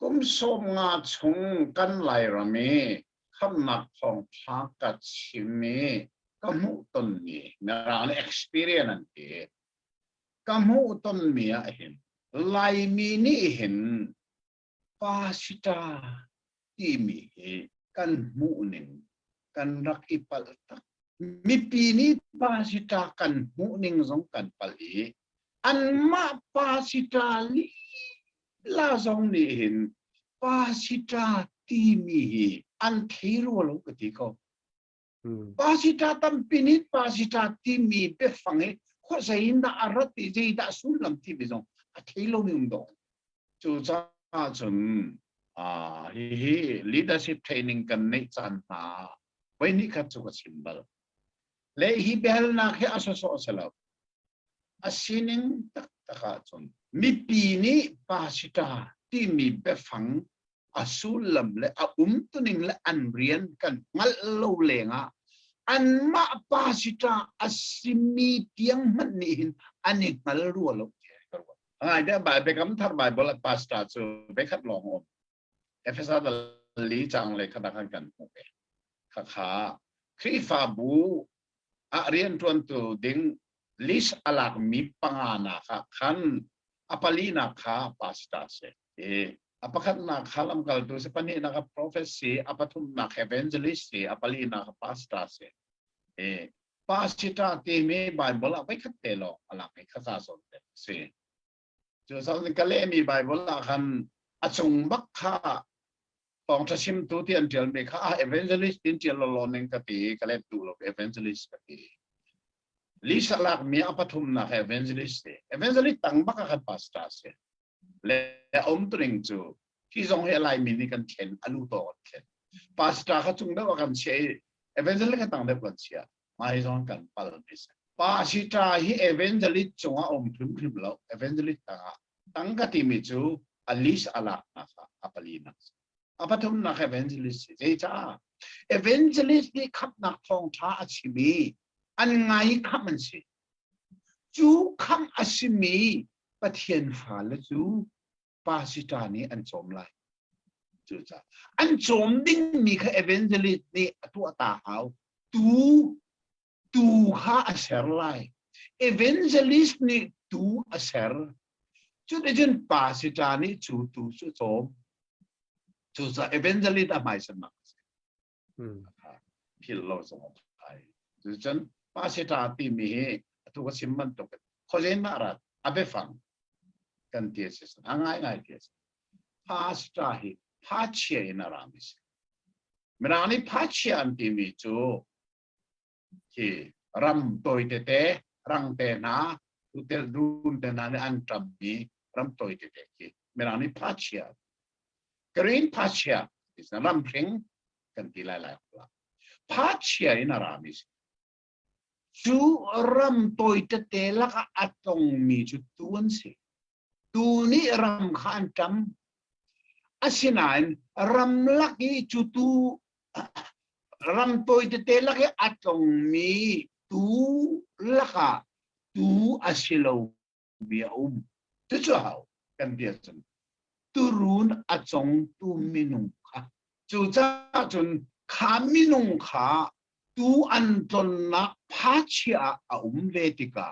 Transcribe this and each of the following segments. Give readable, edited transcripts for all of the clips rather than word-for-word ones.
กุมสมงาชงกันไหลระมีคำนักของพักกัดชิมีก็มุตนมีเมื่อเรา experience นั่นเองก็มุตนมีเห็นไหลมีนี่เห็นปาสิตาที่มีกันมุหนึ่งกันรักอิปัลตักมีปีนี้ปาสิตากันมุหนึ่งสองกันปลีอันมาปาสิตาลีลาสองนี่เห็นปาสิตาที่มีอันเทโลโลกติโกปาสิตาตั้มปีนี้ปาสิตาที่มีเปฟังข้อใจน่าอรติใจน่าสุลลัมที่ไม่ส่งเทโลนี่ดงจู่จ้าจนleadership training กันในจันทร์วันนี้ก็จะชิมบลเลยฮีเบลนักให้อาสาสลับอาศินิงตักตะขาจนมีปีนี้ปาสิตาที่มีเบฟังอาสุลมและตุนิงและอันเรียนกันงัลโลเลงอันมาปาสิตาอาศิมีเตียงมันนี่อันนี้งัลรัวโลกเดี๋ยวบ่ายไปคำทักบ่ายบอลปาสตาจูไปคัดลองอมเอฟเอสอาร์ลีจังเลยขนาดกันโอเคข้าครีฟาบูเรียนทวนตัวดิ้งลิสอลักมีปังอานาค่ะขันอปาลีนาค่ะปาสตาเซอปะขันนาค่ะลำกัลตัวเซปนีนาค่ะ prophecy อปทุมนาค่ะ evangelist อปาลีนาค่ะปาสตาเซปาสิตาที่มีไบเบิลไปคัดเตลออลักไปข้าสาสนเตเซจู่สาวนี่ก็เล่มีไบเบิลละคันอาจงบักข้าตองทัชิมตัวที่อันเดียร์เบค่า evangelist ที่เดียร์ลอนึงก็ตีก็เล่ดูหรอก evangelist ก็ตีลิสลักมีอภัทุมนะ evangelist ตั้งบักข้า pastor เสียและตัวนึงจู่ที่ทรงให้ลายมินิกันเข็นอนุโตกันเข็น pastor เขาจุงได้ว่ากันเชีย evangelist ก็ตั้งได้กันเชียมาให้ทรงกันพาลนิสpastor ที่ evangelist จงเอาพริมแล้ว evangelist ตั้งก็ที่มีจู่ลิสลักนะคะอปาลีนะอภัทุมนะ evangelist เจ้า evangelist นี่ขับนักท่องท้าอาชีพอันไงขับมันสิจูขับอาชีพประเทศฟ้าและจูปาสิตานี่อันโจมไลจูจ้าอันโจมดิ้งมีแค่ evangelist นี่ตัวตาเอาตูข้าอาเซอร์ไล evangelist นี่ตูอาเซอร์จุดเด่นปาสิตานี่จูโจมจู่จะ evangelist อะไรสมัครพี่เราสมมติไอ้จู่จนภาษาที่มีทุกสิ่งมันตกเขาเรียนมาอะไรอาเบฟังกันเทียสง่ายเทียสภาษาภาษาอินารามิสเมื่อนี้ภาษาอันที่มีจู่ที่รำตัวเตะรังเตนะอุตรดูนเตนะอันทำมีรำตัวเตะที่เมื่อนี้ภาษากรีนภาษาอิสลามเพลงกันที่หลายๆคนภาษาอินารามิสจูรำตัวเตะลักอัตงมีจุดตัวนี้ตัวนี้รำขันจำอาศินัยรำลักยี่จุดตัวรำตัวเตะลักอัตงมีตัวลักตัวอาศิลาวบียตัวเจ้ากันที่สุดturun acong tu minung kha chu cha chun kha minung kha tu anton na phachia a vetika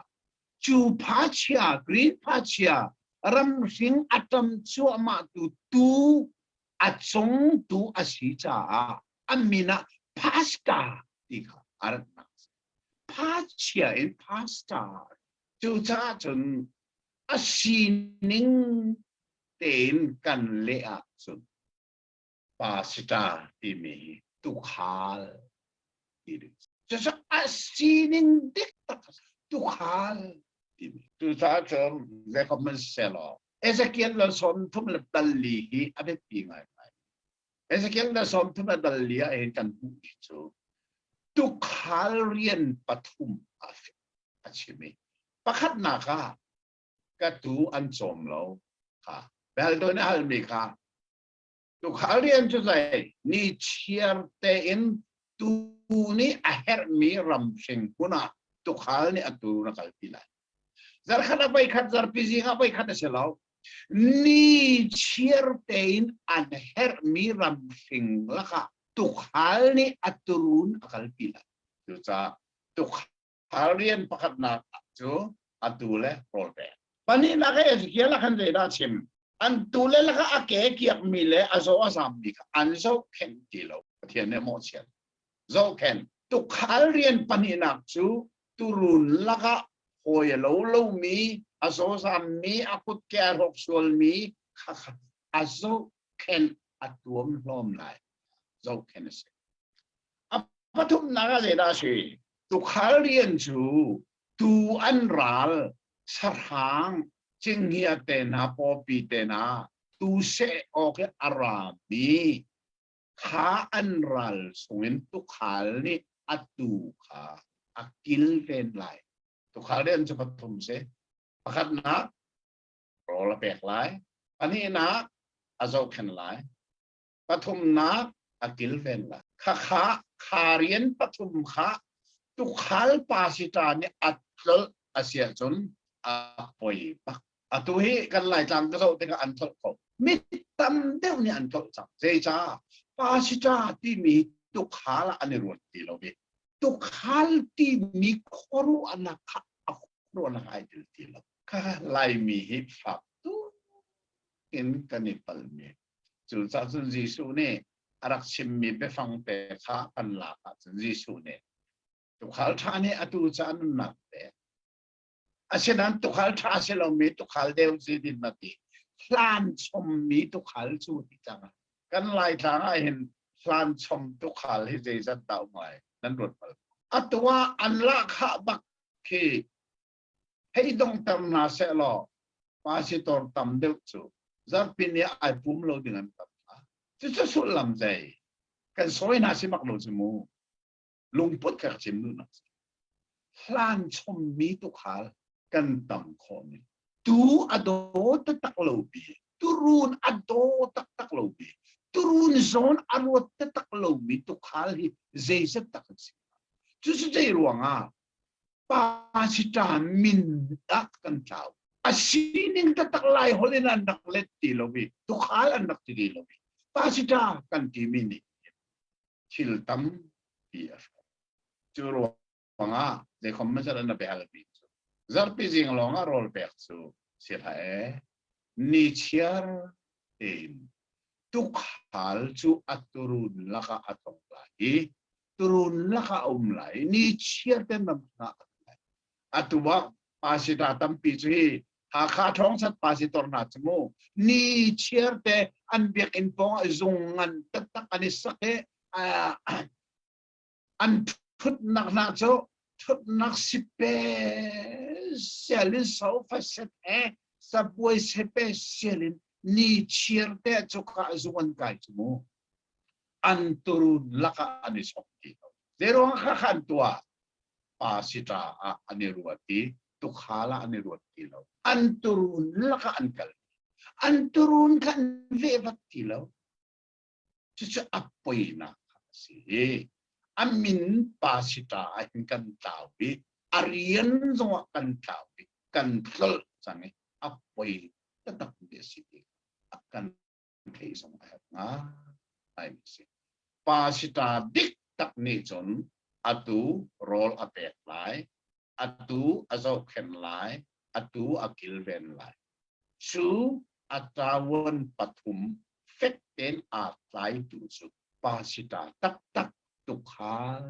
chu phachia green phachia ram sing atam chu ma tu acong tu asicha amina pasta tika aratna phachia in pasta chu cha chun asiningเต็นกันเละสุดปาสิตาที่มีตุขาลที่จะสักอาศินินเด็กตุขาลที่มีตุสาจมเรียกมันเซลล์เอเซเกียนเราสอนทุ่มละดัลลีฮีอะไรปีไงเอเซเกียนเราสอนทุ่มละดัลลีเห็นกันทุกทีตุขาลเรียนปฐุมอาชีพประคัดนาคากระตูอันจมเราค่ะเบลตัวนี้ฮัลมีค่ะตุขาเรียนจุดไหนนี่เชียร์เตอินตูนี่อาเฮร์มีรำเชิงกุน่าตุขานี่อัตุนักขัดที่ไหนจาร์ขัดไปขัดจาร์พิจิงไปขัดเสลาว ni ciertain an her mi ram fing laka tukhal ni aturun akal pila tu sa tukhal rian pakat na tu atule rolpe pani na ke kiala kan de da chim an tule laka ake kiak mile azo asam bi an zo ken tilo thian ne mo chen zo ken tukhal rian pani na chu turun laka hoi lo mi azo sam mi akut ke rok sol mi azo ken atuam hlom lai zo ken se apatum naga le da shi tu khal rian chu tu an ral sarhang ching hia te na po pi te na tu se o ke arabi kha an ral sungin tu khal ni atu kha akil ven lai tu khal rian chu patum se pakat na rola pek lai ani na azo ken lai pathum na akil ven lai kha kharian pathum kha tu khal pasita ni atl asia chun apoi pak atu hi kan lai tlang ka zo te ka an thol ko mit tam deu ni an thol chang je cha pasita ti mi tu khala ani ron ti lo bi tu khal ti mi khoru anakha khoru anakha ti lo ka lai mi hi phap tu in kanipal mi chu cha chun jisu ne arak sim mi be phang pe kha kan la ka chun jisu ne tu khal tha ne atu cha an nak te asenan tu khal tha se lo mi tu khal deu si din na ti hlan chom mi tu khal chu ti chang kan lai tha nga hin hlan chom tu khal hi je zat tau mai nan rot pal atwa an la kha bak ki hei dong tam na se lo pasitor tam deu chu zar pin ya ai pum lo dengan tam chu chu su lam zai kan soi na si mak lo chu mu lung put ka chim nu na hlan chom mi tu khal kan tam kho ni tu ado tak lo bi turun ado tak lo bi turun zon arwat tak lo mi tu khal hi zai sa tak si chu chu zai ruanga pasita min tak kan tao asining tataklay holin ang naklet tilobi tukhal ang naktilobi pasita kan timini chiltam pf churo nga de kommasara na behalbi zarpi jing longa rol peksu silae ni chiar in tukhal chu aturun laka atong lai turun laka umlai ni chiar ten na atuwa pasita tampi chui ha kha thong sat pasitor na chmo ni chierte an biak in pong zungan tak ani sake an thut nak na cho thut nak sipe selin so faset saboi sipe selin ni chierte cho ka zungan kai chmo an turun laka ani sokti zero kha khan tua pasita aniruati tukhala aniruati lo anturun laka ankal anturun kan vevat tilo chuchu apoina si amin pasita ahin kan tawi arian zonga kan tawi kan tol sange apoi tatak desiti akan kaisong nga ay si pasita dik tak ni jon atu roll apek lai atu azo ken lai atu akil ven lai chu atawon pathum fekten a lai tu chu pasita tak tak tukhal